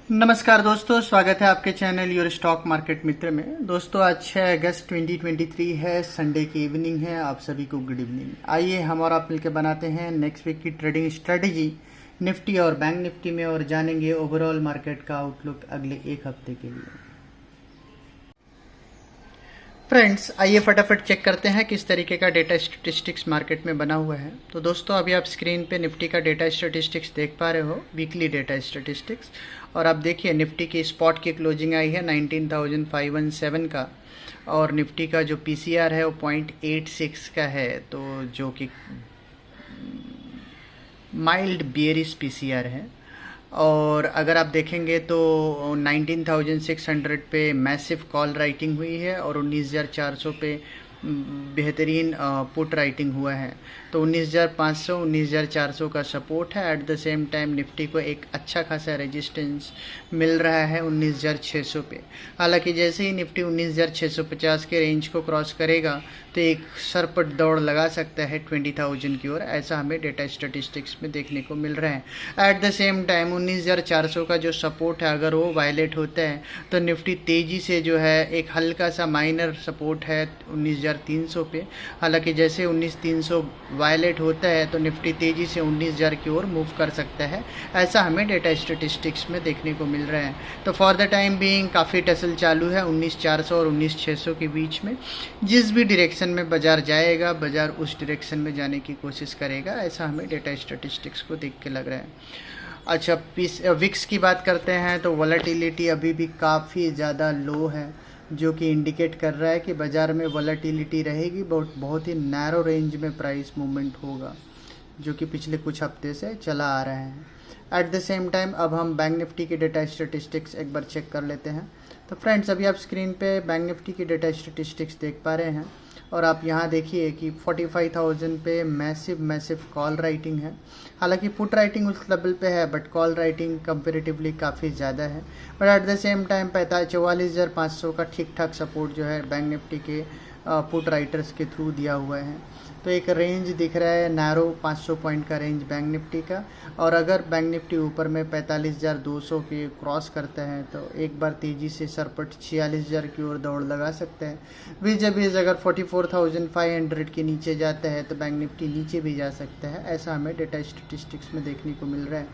नमस्कार दोस्तों, स्वागत है आपके चैनल योर स्टॉक मार्केट मित्र में। दोस्तों आज 6 अगस्त 2023 है, संडे की इवनिंग है। आप सभी को गुड इवनिंग। आइए हम और आप मिलकर बनाते हैं नेक्स्ट वीक की ट्रेडिंग स्ट्रेटेजी निफ्टी और बैंक निफ्टी में और जानेंगे ओवरऑल मार्केट का आउटलुक अगले एक हफ्ते के लिए। फ्रेंड्स आइए फटाफट चेक करते हैं किस तरीके का डेटा स्टैटिस्टिक्स मार्केट में बना हुआ है। तो दोस्तों अभी आप स्क्रीन पे निफ्टी का डेटा स्टैटिस्टिक्स देख पा रहे हो, वीकली डेटा स्टैटिस्टिक्स। और आप देखिए निफ्टी की स्पॉट की क्लोजिंग आई है 19,517 का, और निफ्टी का जो पीसीआर है वो 0.86 का है, तो जो कि माइल्ड बियरिश पीसीआर है। और अगर आप देखेंगे तो 19,600 पे मैसिव कॉल राइटिंग हुई है और 19,400 पे बेहतरीन पुट राइटिंग हुआ है। तो 19,500 19,400 का सपोर्ट है। At the same time Nifty को एक अच्छा खासा रेजिस्टेंस मिल रहा है 19,600 पे। हालांकि जैसे ही निफ्टी 19,650 के रेंज को क्रॉस करेगा तो एक सरपट दौड़ लगा सकता है 20,000 की ओर, ऐसा हमें डेटा स्टैटिस्टिक्स में देखने को मिल रहा है। एट द सेम टाइम 19,400 का जो सपोर्ट है अगर वो वायलेट होता है तो निफ्टी तेज़ी से जो है एक हल्का सा माइनर सपोर्ट है 19,300 पे। हालांकि जैसे 19,300 वायलेट होता है तो निफ्टी तेज़ी से 19,000 की ओर मूव कर सकता है, ऐसा हमें डेटा स्टैटिस्टिक्स में देखने को मिल रहा है। तो फॉर द टाइम बीइंग काफ़ी टसल चालू है 19,400 और 19,600 के बीच में। जिस भी डायरेक्शन में बाजार जाएगा, बाजार उस डायरेक्शन में जाने की कोशिश करेगा, ऐसा हमें डेटा स्टैटिस्टिक्स को देख के लग रहा है। अच्छा, विक्स की बात करते हैं तो वॉलेटिलिटी अभी भी काफ़ी ज़्यादा लो है, जो कि इंडिकेट कर रहा है कि बाज़ार में वॉलेटिलिटी रहेगी, बहुत ही नैरो रेंज में प्राइस मूवमेंट होगा, जो कि पिछले कुछ हफ्ते से चला आ रहा है। एट द सेम टाइम अब हम बैंक निफ्टी की डेटा स्टैटिस्टिक्स एक बार चेक कर लेते हैं। तो फ्रेंड्स अभी आप स्क्रीन पे बैंक निफ्टी की डेटा स्टैटिस्टिक्स देख पा रहे हैं, और आप यहाँ देखिए कि 45,000 पे मैसिव कॉल राइटिंग है। हालांकि पुट राइटिंग उस लेवल पे है, बट कॉल राइटिंग कंपेरेटिवली काफ़ी ज़्यादा है। But at the same time 44,500 का ठीक ठाक सपोर्ट जो है बैंक निफ्टी के पुट राइटर्स के थ्रू दिया हुआ है। तो एक रेंज दिख रहा है नैरो 500 पॉइंट का रेंज बैंक निफ्टी का। और अगर बैंक निफ्टी ऊपर में 45,200 के क्रॉस करता है तो एक बार तेज़ी से सरपट 46,000 की ओर दौड़ लगा सकता है। बीच अगर 44,500 के नीचे जाता है तो बैंक निफ्टी नीचे भी जा सकता है, ऐसा हमें डेटा स्टैटिस्टिक्स में देखने को मिल रहा है।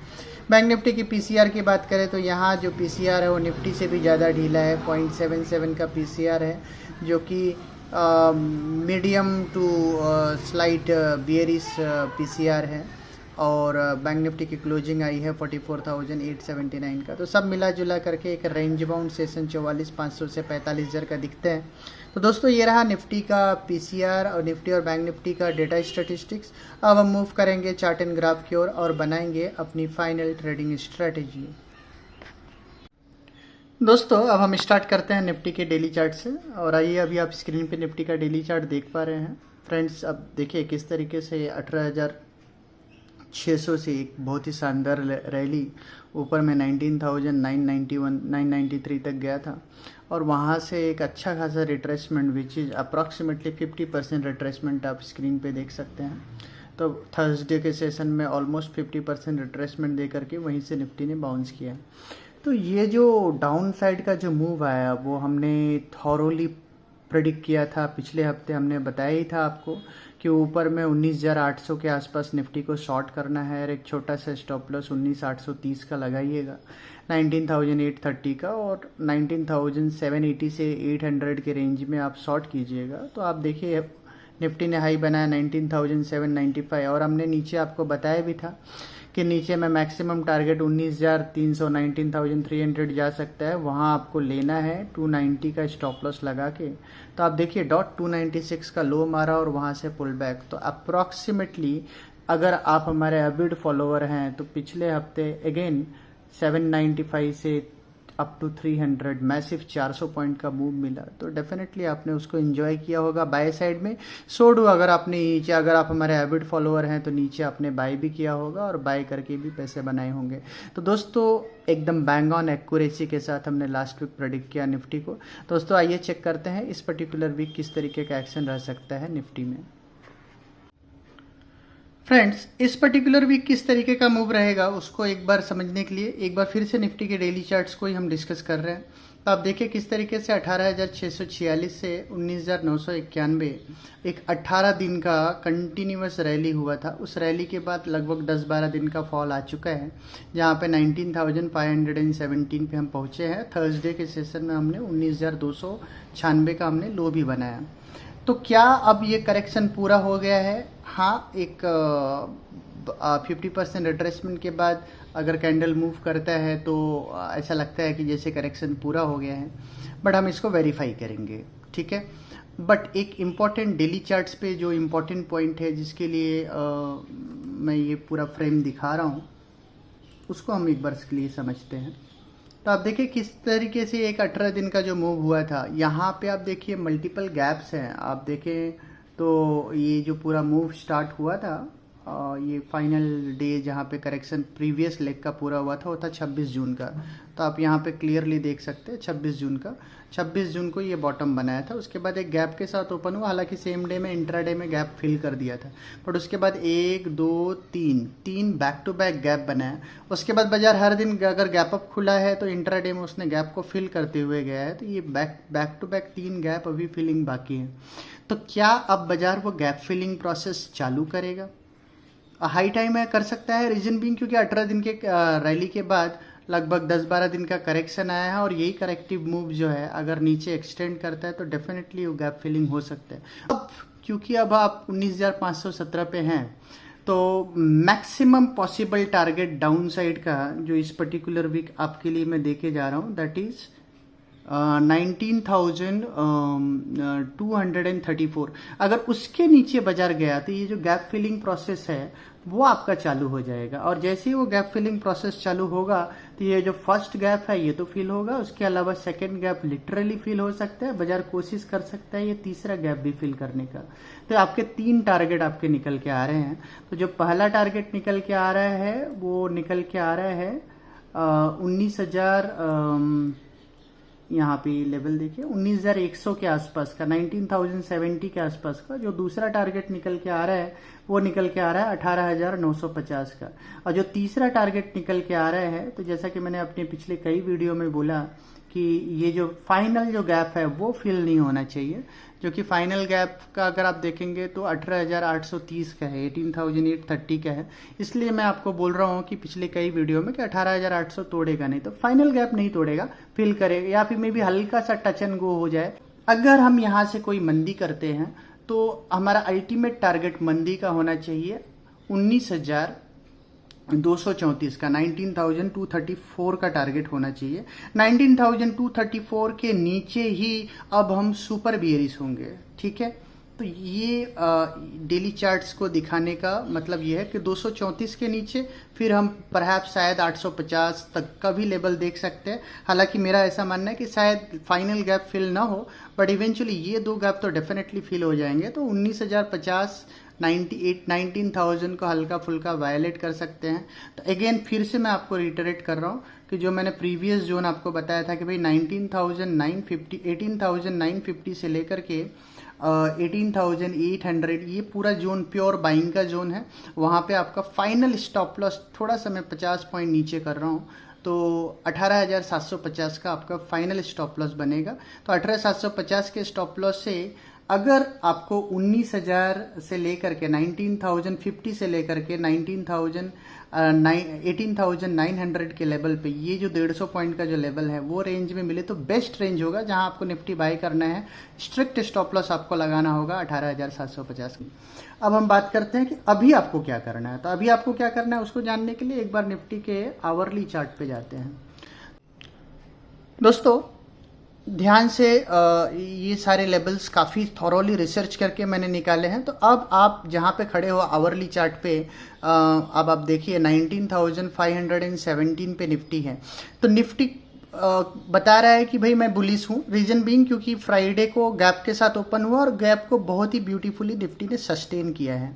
बैंक निफ्टी की पीसीआर की बात करें तो यहाँ जो पीसीआर है वो निफ्टी से भी ज़्यादा ढीला है, 0.77 का पीसीआर है, जो कि medium to slight bearish PCR है। और बैंक निफ्टी की क्लोजिंग आई है 44,879 का। तो सब मिला जुला करके एक रेंज बाउंड सेशन 44,500 से 45,000 का दिखता है। तो दोस्तों ये रहा निफ्टी का पीसीआर और निफ्टी और बैंक निफ्टी का डेटा स्टैटिस्टिक्स। अब हम मूव करेंगे चार्ट एंड ग्राफ की ओर और बनाएंगे अपनी फाइनल ट्रेडिंग स्ट्रेटेजी। दोस्तों अब हम स्टार्ट करते हैं निफ्टी के डेली चार्ट से, और आइए अभी आप स्क्रीन पे निफ्टी का डेली चार्ट देख पा रहे हैं। फ्रेंड्स अब देखिए किस तरीके से 18,600 से एक बहुत ही शानदार रैली ऊपर में 19,991 993 तक गया था, और वहाँ से एक अच्छा खासा retracement which is approximately 50% retracement आप स्क्रीन पे देख सकते हैं। तो थर्सडे के सेशन में ऑलमोस्ट 50% रिट्रेसमेंट दे करके वहीं से निफ्टी ने बाउंस किया। तो ये जो डाउन साइड का जो मूव आया वो हमने थॉरोली प्रेडिक्ट किया था। पिछले हफ्ते हमने बताया ही था आपको कि ऊपर में 19,800 के आसपास निफ्टी को शॉर्ट करना है, और एक छोटा सा स्टॉप लॉस 19,830 का लगाइएगा, 19,830 का, और 19,780 से 800 के रेंज में आप शॉर्ट कीजिएगा। तो आप देखिए निफ्टी ने हाई बनाया 19,795, और हमने नीचे आपको बताया भी था कि नीचे में मैक्सिमम टारगेट 19,300 19,300 जा सकता है, वहाँ आपको लेना है 290 का स्टॉप लॉस लगा के। तो आप देखिए डॉट 296 का लो मारा और वहाँ से पुल बैक। तो अप्रॉक्सीमेटली अगर आप हमारे एविड फॉलोअर हैं तो पिछले हफ्ते अगेन 795 से अप टू 300 मैसिव 400 पॉइंट का मूव मिला, तो डेफिनेटली आपने उसको एंजॉय किया होगा बाय साइड में। सोडू अगर आपने नीचे, अगर आप हमारे हैबिट फॉलोअर हैं तो नीचे आपने बाय भी किया होगा और बाय करके भी पैसे बनाए होंगे। तो दोस्तों एकदम बैंग ऑन एक्यूरेसी के साथ हमने लास्ट वीक प्रेडिक्ट किया निफ्टी को। दोस्तों आइए चेक करते हैं इस पर्टिकुलर वीक किस तरीके का एक्शन रह सकता है निफ्टी में। फ्रेंड्स, इस पर्टिकुलर वीक किस तरीके का मूव रहेगा उसको एक बार समझने के लिए एक बार फिर से निफ्टी के डेली चार्ट्स को ही हम डिस्कस कर रहे हैं। तो आप देखिए किस तरीके से 18,646 से 19,991 एक 18 दिन का कंटिन्यूस रैली हुआ था। उस रैली के बाद लगभग 10-12 दिन का फॉल आ चुका है, जहां पे 19,517 पे हम पहुंचे हैं। थर्सडे के सेशन में हमने 19,296 का हमने लो भी बनाया। तो क्या अब ये करेक्शन पूरा हो गया है? हाँ, एक 50% रिट्रेसमेंट के बाद अगर कैंडल मूव करता है तो ऐसा लगता है कि जैसे करेक्शन पूरा हो गया है, बट हम इसको वेरीफाई करेंगे, ठीक है। बट एक इम्पॉर्टेंट डेली चार्ट्स पे जो इम्पॉर्टेंट पॉइंट है जिसके लिए मैं ये पूरा फ्रेम दिखा रहा हूँ, उसको हम एक बार इसके लिए समझते हैं। तो आप देखिए किस तरीके से एक 18 दिन का जो मूव हुआ था, यहाँ पे आप देखिए मल्टीपल गैप्स हैं। आप देखें तो ये जो पूरा मूव स्टार्ट हुआ था, ये फाइनल डे जहाँ पे करेक्शन प्रीवियस लेग का पूरा हुआ था वो था 26 जून का। तो आप यहाँ पे क्लियरली देख सकते हैं 26 जून का, 26 जून को ये बॉटम बनाया था। उसके बाद एक गैप के साथ ओपन हुआ, हालांकि सेम डे में इंट्राडे में गैप फिल कर दिया था, बट उसके बाद 1 2 3 बैक टू बैक गैप बनाया। उसके बाद बाजार हर दिन अगर गैप अप खुला है तो इंट्राडे में उसने गैप को फिल करते हुए गया है। तो ये बैक टू बैक 3 गैप अभी फिलिंग बाकी है। तो क्या अब बाजार वो गैप फिलिंग प्रोसेस चालू करेगा? हाई टाइम है, कर सकता है। रीजन बीइंग क्योंकि 18 दिन के रैली के बाद लगभग 10-12 दिन का करेक्शन आया है, और यही करेक्टिव मूव जो है अगर नीचे एक्सटेंड करता है तो डेफिनेटली वो गैप फिलिंग हो सकता है। अब क्योंकि अब आप 19,517 पे हैं, तो maximum possible target down side का जो इस पर्टिकुलर वीक आपके लिए मैं देके जा रहा हूँ, दैट इज 19,234। अगर उसके नीचे बाजार गया तो ये जो गैप फिलिंग प्रोसेस है वो आपका चालू हो जाएगा। और जैसे ही वो गैप फिलिंग प्रोसेस चालू होगा तो ये जो फर्स्ट गैप है ये तो फिल होगा, उसके अलावा सेकंड गैप लिटरली फिल हो सकता है। बाजार कोशिश कर सकता है ये तीसरा गैप भी फिल करने का। तो आपके 3 टारगेट आपके निकल के आ रहे हैं। तो जो पहला टारगेट निकल के आ रहा है वो निकल के आ रहा है 19,000, यहाँ पे लेवल देखिए 19,100 के आसपास का, 19,070 के आसपास का। जो दूसरा टारगेट निकल के आ रहा है वो निकल के आ रहा है 18,950 का। और जो तीसरा टारगेट निकल के आ रहा है, तो जैसा कि मैंने अपने पिछले कई वीडियो में बोला कि ये जो फाइनल जो गैप है वो फिल नहीं होना चाहिए, जो कि फाइनल गैप का अगर आप देखेंगे तो 18,830 का है, 18,830 का है। इसलिए मैं आपको बोल रहा हूँ कि पिछले कई वीडियो में कि 18,800 तोड़ेगा नहीं, तो फाइनल गैप नहीं तोड़ेगा, फिल करेगा, या फिर मे भी हल्का सा टच एंड गो हो जाए। अगर हम यहाँ से कोई मंदी करते हैं तो हमारा अल्टीमेट टारगेट मंदी का होना चाहिए 19,234 का, 19,234 का टारगेट होना चाहिए। 19,234 के नीचे ही अब हम सुपर बियरिश होंगे, ठीक है। तो ये डेली चार्ट्स को दिखाने का मतलब ये है कि 234 के नीचे फिर हम परहैप्स शायद 850 तक का भी लेवल देख सकते हैं। हालांकि मेरा ऐसा मानना है कि शायद फाइनल गैप फिल ना हो, बट इवेंचुअली ये 2 गैप तो डेफिनेटली फिल हो जाएंगे। तो 19,050 19,000 को हल्का फुल्का वायलेट कर सकते हैं। तो अगेन फिर से मैं आपको रिटरेट कर रहा हूँ कि जो मैंने प्रीवियस जोन आपको बताया था कि भाई 18,950 से लेकर के 18,800, ये पूरा जोन प्योर बाइंग का जोन है। वहाँ पे आपका फाइनल स्टॉप लॉस थोड़ा सा मैं 50 पॉइंट नीचे कर रहा हूँ, तो 18,750 का आपका फाइनल स्टॉप लॉस बनेगा। तो 18,750 के स्टॉप लॉस से अगर आपको 19,000 से लेकर के 19,050 से लेकर के 18,900 के लेवल पे ये जो 150 पॉइंट का जो लेवल है वो रेंज में मिले तो बेस्ट रेंज होगा, जहां आपको निफ्टी बाय करना है। स्ट्रिक्ट स्टॉप लॉस आपको लगाना होगा 18,750 की। अब हम बात करते हैं कि अभी आपको क्या करना है। तो अभी आपको क्या करना है उसको जानने के लिए एक बार निफ्टी के आवरली चार्ट पे जाते हैं। दोस्तों ध्यान से ये सारे लेवल्स काफ़ी थॉरोली रिसर्च करके मैंने निकाले हैं। तो अब आप जहाँ पे खड़े हो आवरली चार्ट पे, अब आप देखिए 19,517 पे निफ्टी है। तो निफ्टी बता रहा है कि भाई मैं बुलिश हूँ। रीजन बीइंग क्योंकि फ्राइडे को गैप के साथ ओपन हुआ और गैप को बहुत ही ब्यूटीफुली निफ्टी ने सस्टेन किया है।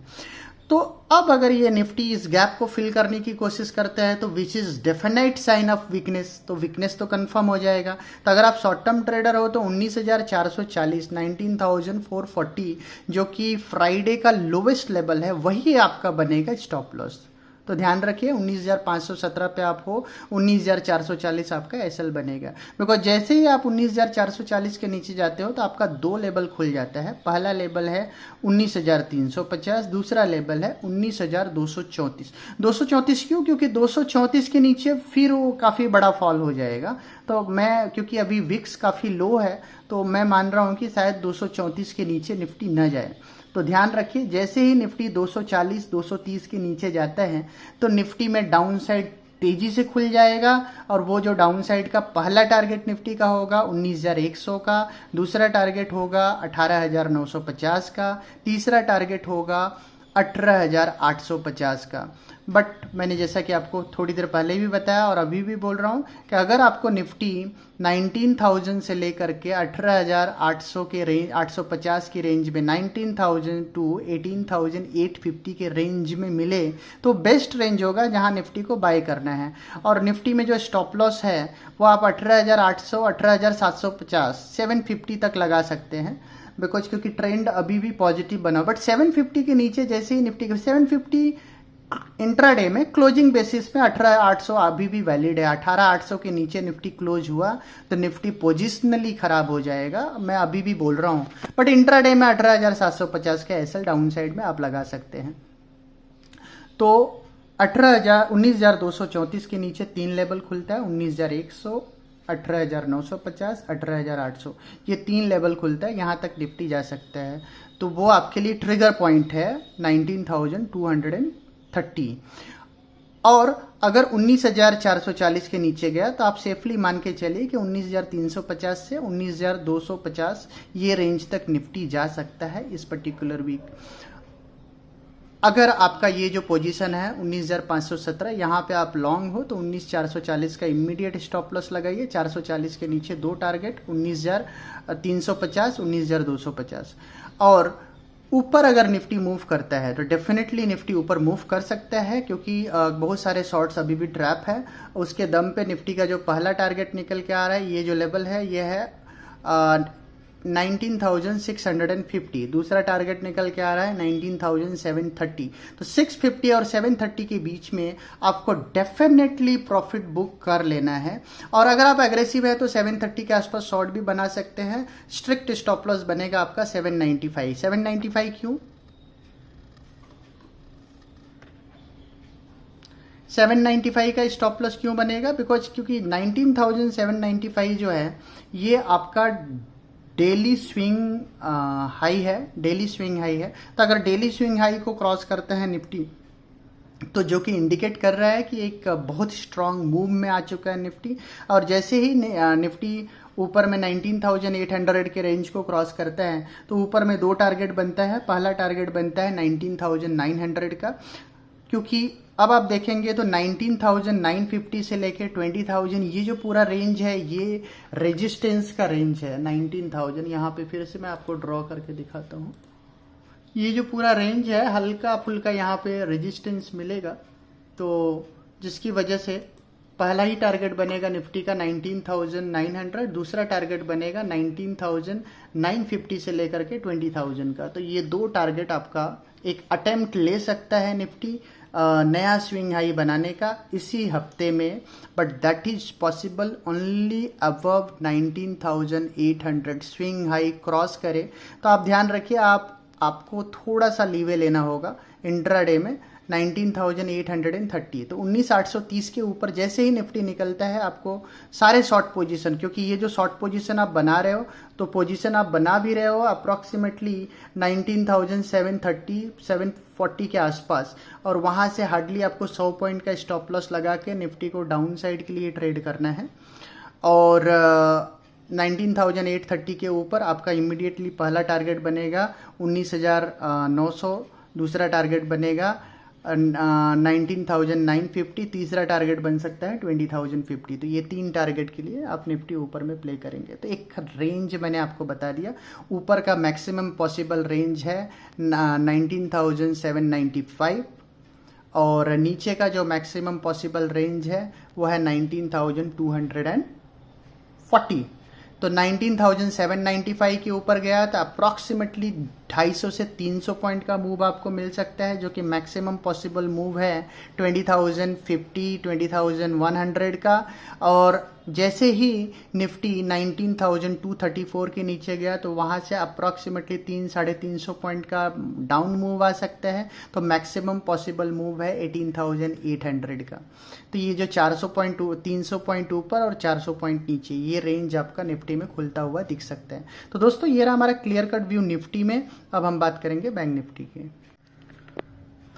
तो अब अगर ये निफ्टी इस गैप को फिल करने की कोशिश करते हैं तो which is definite sign of weakness, तो वीकनेस तो कंफर्म हो जाएगा। तो अगर आप शॉर्ट टर्म ट्रेडर हो तो 19,440 19,440 जो कि फ्राइडे का लोवेस्ट लेवल है वही आपका बनेगा स्टॉप लॉस। तो ध्यान रखिए 19,517 पे आप हो, 19,440 आपका एसएल बनेगा। बिकॉज जैसे ही आप 19,440 के नीचे जाते हो तो आपका दो लेवल खुल जाता है। पहला लेवल है 19,350, दूसरा लेवल है 19,234। 234 क्यों? क्योंकि 234 के नीचे फिर वो काफ़ी बड़ा फॉल हो जाएगा। तो मैं, क्योंकि अभी विक्स काफ़ी लो है, तो मैं मान रहा हूँ कि शायद 234 के नीचे निफ्टी न जाए। तो ध्यान रखिए जैसे ही निफ्टी 240 230 के नीचे जाता है तो निफ्टी में डाउन साइड तेजी से खुल जाएगा। और वो जो डाउन साइड का पहला टारगेट निफ्टी का होगा 19,100 का, दूसरा टारगेट होगा 18,950 का, तीसरा टारगेट होगा 18,850 का। बट मैंने जैसा कि आपको थोड़ी देर पहले भी बताया और अभी भी बोल रहा हूँ कि अगर आपको निफ्टी 19,000 से लेकर के 18,800 के रेंज, 850 की रेंज में 19,000 टू 18,850 के रेंज में मिले तो बेस्ट रेंज होगा जहां निफ्टी को बाय करना है। और निफ्टी में जो स्टॉप लॉस है वो आप 18,800, 18,750, 750 तक लगा सकते हैं। बिकॉज क्योंकि ट्रेंड अभी भी पॉजिटिव बना, बट 750 के नीचे जैसे ही निफ्टी 750 इंट्राडे में क्लोजिंग बेसिस पे 18,800 अभी भी वैलिड है। 18,800 के नीचे निफ्टी क्लोज हुआ तो निफ्टी पोजिशनली खराब हो जाएगा, मैं अभी भी बोल रहा हूं। बट इंट्राडे में 18,750 के एसएल डाउन साइड में आप लगा सकते हैं। तो 19,234 के नीचे तीन लेवल खुलता है, 19,100, 18,950, 18,800, ये तीन लेवल खुलता है, यहां तक निफ्टी जा सकता है। तो वो आपके लिए ट्रिगर पॉइंट है 19,230। और अगर 19,440 के नीचे गया तो आप सेफली मान के चलिए कि 19,350 से 19,250 ये रेंज तक निफ्टी जा सकता है इस पर्टिकुलर वीक। अगर आपका ये जो पोजीशन है 19,517 यहाँ पे आप लॉन्ग हो तो 19,440 का इमीडिएट स्टॉप लॉस लगाइए। 440 के नीचे दो टारगेट 19,350, 19,250। और ऊपर अगर निफ्टी मूव करता है तो डेफिनेटली निफ्टी ऊपर मूव कर सकता है, क्योंकि बहुत सारे शॉर्ट्स अभी भी ट्रैप है। उसके दम पे निफ्टी का जो पहला टारगेट निकल के आ रहा है, ये जो लेवल है ये है 19,650, दूसरा टारगेट निकल के आ रहा है 19,730। तो 650 और 730 के बीच में आपको डेफिनेटली प्रॉफिट बुक कर लेना है। और अगर आप एग्रेसिव है तो 730 के आसपास शॉर्ट भी बना सकते हैं। स्ट्रिक्ट स्टॉप लॉस बनेगा आपका 795। 795 क्यों? 795 का स्टॉप लॉस क्यों बनेगा? बिकॉज क्योंकि 19,795 जो है ये आपका डेली स्विंग हाई है, डेली स्विंग हाई है। तो अगर डेली स्विंग हाई को क्रॉस करते हैं निफ्टी तो जो कि इंडिकेट कर रहा है कि एक बहुत स्ट्रांग मूव में आ चुका है निफ्टी। और जैसे ही निफ्टी ऊपर में 19,800 के रेंज को क्रॉस करता है तो ऊपर में दो टारगेट बनता है। पहला टारगेट बनता है 19,900 का, क्योंकि अब आप देखेंगे तो 19,950 से लेके 20,000 ये जो पूरा रेंज है ये रेजिस्टेंस का रेंज है। 19,000 यहाँ पे फिर से मैं आपको ड्रॉ करके दिखाता हूँ। ये जो पूरा रेंज है हल्का फुल्का यहाँ पे रेजिस्टेंस मिलेगा, तो जिसकी वजह से पहला ही टारगेट बनेगा निफ्टी का 19,900, दूसरा टारगेट बनेगा 19,950 से लेकर के 20,000 का। तो ये दो टारगेट आपका एक अटेम्प्ट ले सकता है निफ्टी नया स्विंग हाई बनाने का इसी हफ्ते में। But that is possible only above 19,800 swing high cross करे। तो आप ध्यान रखिए, आपको थोड़ा सा लीवे लेना होगा इंट्राडे में 19,830। तो 19,830 के ऊपर जैसे ही निफ्टी निकलता है आपको सारे शॉर्ट पोजीशन, क्योंकि ये जो शॉर्ट पोजीशन आप बना रहे हो तो पोजीशन आप बना भी रहे हो अप्रॉक्सीमेटली 19,730 740 के आसपास, और वहां से हार्डली आपको 100 पॉइंट का स्टॉप लॉस लगा के निफ्टी को डाउन साइड के लिए ट्रेड करना है। और 19,830 के ऊपर आपका इमीडिएटली पहला टारगेट बनेगा 19,900, दूसरा टारगेट बनेगा 19,950, तीसरा टारगेट बन सकता है 20,050। तो ये 3 टारगेट के लिए आप निफ्टी ऊपर में प्ले करेंगे। तो एक रेंज मैंने आपको बता दिया, ऊपर का मैक्सिमम पॉसिबल रेंज है 19,795 और नीचे का जो मैक्सिमम पॉसिबल रेंज है वो है 19,240। तो 19,795 के ऊपर गया तो अप्रॉक्सीमेटली 250 से 300 पॉइंट का मूव आपको मिल सकता है, जो कि मैक्सिमम पॉसिबल मूव है 20,050 20,100 का। और जैसे ही निफ्टी 19,234 के नीचे गया तो वहाँ से अप्रॉक्सीमेटली 300-350 पॉइंट का डाउन मूव आ सकता है। तो मैक्सिमम पॉसिबल मूव है 18,800 का। तो ये जो 300 पॉइंट ऊपर और 400 पॉइंट नीचे, ये रेंज आपका निफ्टी में खुलता हुआ दिख सकता है। तो दोस्तों ये रहा हमारा क्लियर कट व्यू निफ्टी में। अब हम बात करेंगे बैंक निफ्टी की।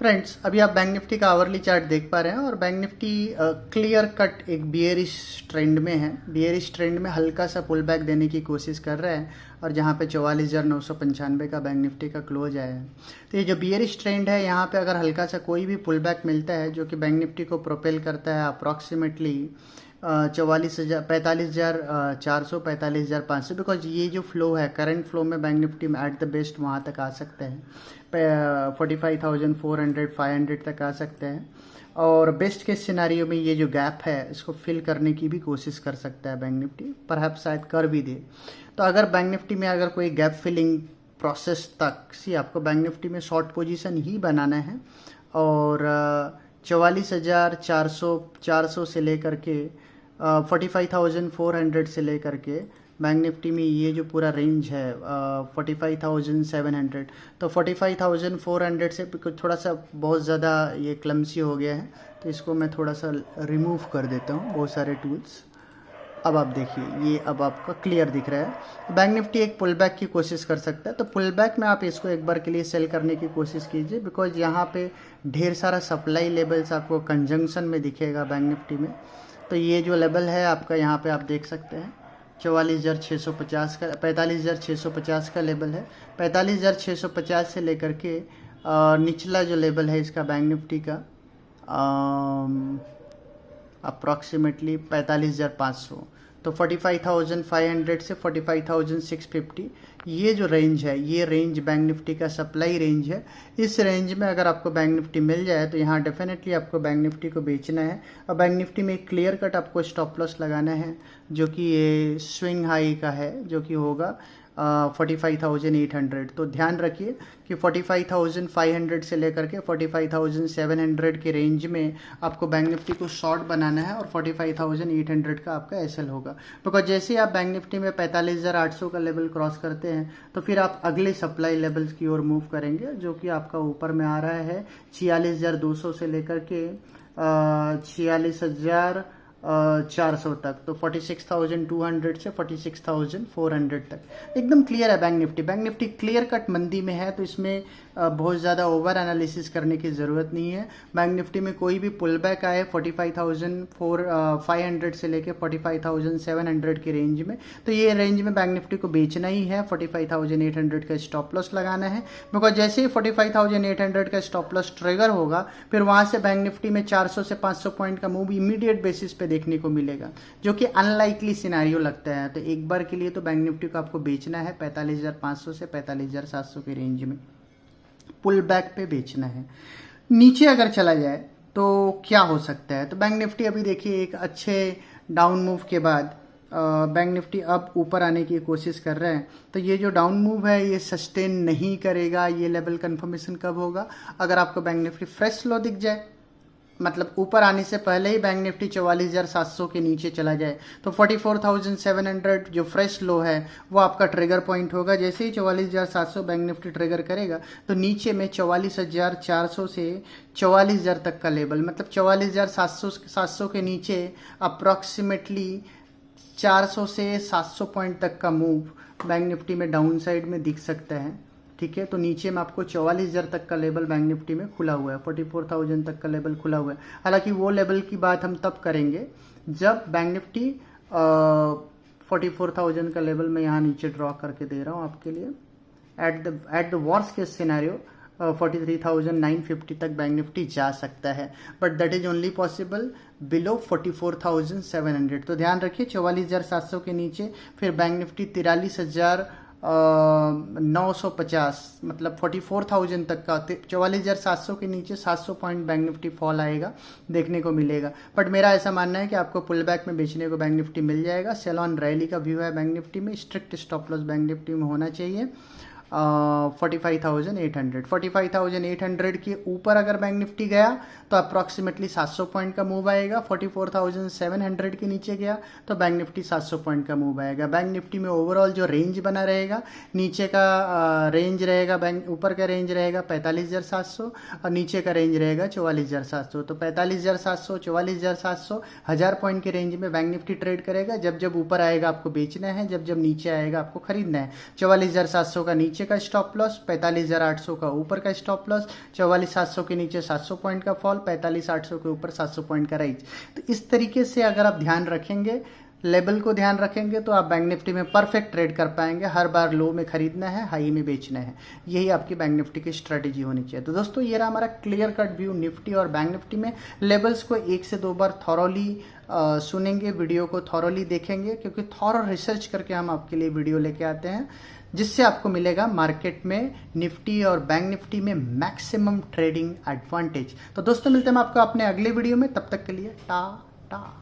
फ्रेंड्स, अभी आप बैंक निफ्टी का आवरली चार्ट देख पा रहे हैं और बैंक निफ्टी क्लियर कट एक बियरिश ट्रेंड में है। बियरिश ट्रेंड में हल्का सा पुल बैक देने की कोशिश कर रहा है और जहां पे 44,995 का बैंक निफ्टी का क्लोज आया है। तो ये जो बियरिश ट्रेंड है, यहाँ पे अगर हल्का सा कोई भी पुल बैक मिलता है जो कि बैंक निफ्टी को प्रोपेल करता है अप्रॉक्सीमेटली 45,400 45,500, बिकॉज ये जो फ्लो है करंट फ्लो में बैंक निफ्टी में एट द बेस्ट वहाँ तक आ सकता है, 45,400 500 तक आ सकते हैं। और बेस्ट केस सिनारियो में ये जो गैप है इसको फिल करने की भी कोशिश कर सकता है बैंक निफ्टी, परहैप शायद कर भी दे। तो अगर बैंक निफ्टी में अगर कोई गैप फिलिंग प्रोसेस तक सी आपको बैंक निफ्टी में शॉर्ट पोजीशन ही बनाना है और 44,400 से लेकर के 45,400 से लेकर के बैंक निफ्टी में ये जो पूरा रेंज है 45,700, तो 45,400 से थोड़ा सा बहुत ज़्यादा ये क्लमसी हो गया है, तो इसको मैं थोड़ा सा रिमूव कर देता हूँ बहुत सारे टूल्स। अब आप देखिए ये अब आपका क्लियर दिख रहा है। बैंक निफ्टी एक पुल बैक की कोशिश कर सकता है, तो पुल बैक में आप इसको एक बार के लिए सेल करने की कोशिश कीजिए, बिकॉज यहाँ पे ढेर सारा सप्लाई लेवल्स आपको कंजंक्शन में दिखेगा बैंक निफ्टी में। तो ये जो लेवल है आपका यहाँ पे आप देख सकते हैं 44,650 का, 45,650 का लेवल है। 45,650 से लेकर के निचला जो लेवल है इसका बैंक निफ्टी का अप्रॉक्सीमेटली 45,500, तो 45,500 से 45,650 ये जो रेंज है, ये रेंज बैंक निफ्टी का सप्लाई रेंज है। इस रेंज में अगर आपको बैंक निफ्टी मिल जाए तो यहाँ डेफिनेटली आपको बैंक निफ्टी को बेचना है। और बैंक निफ्टी में एक क्लियर कट आपको स्टॉप लॉस लगाना है, जो कि ये स्विंग हाई का है, जो कि होगा 45,800। तो ध्यान रखिए कि 45,500 से लेकर के 45,700 के रेंज में आपको बैंक निफ्टी को शॉर्ट बनाना है और 45,800 का आपका एसएल होगा। बिकॉज जैसे ही आप बैंक निफ्टी में 45,800 का लेवल क्रॉस करते हैं तो फिर आप अगले सप्लाई लेवल्स की ओर मूव करेंगे, जो कि आपका ऊपर में आ रहा है 46,200 से लेकर के 46,400 तक, तो 46,200 से 46,400 तक एकदम क्लियर है bank Nifty. Bank Nifty clear cut मंदी में है, तो इसमें बहुत ज़्यादा ओवर एनालिसिस करने की ज़रूरत नहीं है। बैंक निफ्टी में कोई भी पुल बैक आए 45,500 से लेके 45,700 की रेंज में, तो ये रेंज में बैंक निफ्टी को बेचना ही है। 45,800 का स्टॉप लॉस लगाना है, बिकॉज जैसे ही 45,800 का स्टॉप लॉस ट्रिगर होगा फिर वहाँ से बैंक निफ्टी में 400 से 500 पॉइंट का मूव इमीडिएट बेसिस पे देखने को मिलेगा, जो कि अनलाइकली सिनारियो लगता है। तो एक बार के लिए तो बैंक निफ्टी को आपको बेचना है 45,500 से 45,700 के रेंज में, पुल बैक पे बेचना है। नीचे अगर चला जाए तो क्या हो सकता है, तो बैंक निफ्टी अभी देखिए एक अच्छे डाउन मूव के बाद बैंक निफ्टी अब ऊपर आने की कोशिश कर रहे हैं। तो ये जो डाउन मूव है ये सस्टेन नहीं करेगा। ये लेवल कंफर्मेशन कब होगा, अगर आपको बैंक निफ्टी फ्रेश लो दिख जाए, मतलब ऊपर आने से पहले ही बैंक निफ्टी 44,700 के नीचे चला जाए, तो 44,700 जो फ्रेश लो है वो आपका ट्रिगर पॉइंट होगा। जैसे ही 44,700 बैंक निफ्टी ट्रिगर करेगा तो नीचे में 44,400 से 44,000 तक का लेवल, मतलब 44,700 के नीचे अप्रॉक्सीमेटली 400 से 700 पॉइंट तक का मूव बैंक निफ्टी में डाउन साइड में दिख सकता है। ठीक है, तो नीचे में आपको 44,000 तक का लेवल बैंक निफ्टी में खुला हुआ है, 44,000 तक का लेवल खुला हुआ है। हालांकि वो लेवल की बात हम तब करेंगे जब बैंक निफ्टी 44,000 का लेवल मैं यहाँ नीचे ड्रॉ करके दे रहा हूँ आपके लिए। At the worst case scenario 43,950 तक बैंक निफ्टी जा सकता है, but that is only possible below 44,700। तो ध्यान रखिए 44,700 के नीचे फिर बैंक निफ्टी 43,950 मतलब 44,000 तक का, 44,700 के नीचे 700 पॉइंट बैंक निफ्टी फॉल आएगा देखने को मिलेगा। बट मेरा ऐसा मानना है कि आपको पुल बैक में बेचने को बैंक निफ्टी मिल जाएगा। सेल ऑन रैली का व्यू है बैंक निफ्टी में, strict stop loss bank Nifty में होना चाहिए 45,800। 45,800 के ऊपर अगर बैंक निफ्टी गया तो अप्रॉक्सीमेटली 700 पॉइंट का मूव आएगा। 44,700 के नीचे गया तो बैंक निफ्टी 700 पॉइंट का मूव आएगा। बैंक निफ्टी में ओवरऑल जो रेंज बना रहेगा, नीचे का रेंज रहेगा, बैंक ऊपर का रेंज रहेगा 45,700 और नीचे का रेंज रहेगा 44,700। तो 45,700, 44,700, 1000 पॉइंट के रेंज में बैंक निफ्टी ट्रेड करेगा। जब जब ऊपर आएगा आपको बेचना है, जब जब नीचे आएगा आपको खरीदना है। 44,700 का नीचे का स्टॉप लॉस, 45,800 का ऊपर का स्टॉप लॉस, 44,700 के नीचे 700 पॉइंट का फॉल, 45,800 के ऊपर 700 पॉइंट का राइज। तो इस तरीके से अगर आप ध्यान रखेंगे, लेवल को ध्यान रखेंगे तो आप बैंक निफ्टी में परफेक्ट ट्रेड कर पाएंगे। हर बार लो में खरीदना है, हाई में बेचना है, यही आपकी बैंक निफ्टी की स्ट्रेटेजी होनी चाहिए। तो दोस्तों ये रहा हमारा क्लियर कट व्यू निफ्टी और बैंक निफ्टी में। लेवल्स को 1 से 2 बार थॉरोली सुनेंगे, वीडियो को थॉरोली देखेंगे, क्योंकि थॉरो रिसर्च करके हम आपके लिए वीडियो लेके आते हैं, जिससे आपको मिलेगा मार्केट में निफ्टी और बैंक निफ्टी में मैक्सिमम ट्रेडिंग एडवांटेज। तो दोस्तों मिलते हैं हम आपको अपने अगले वीडियो में, तब तक के लिए टाटा।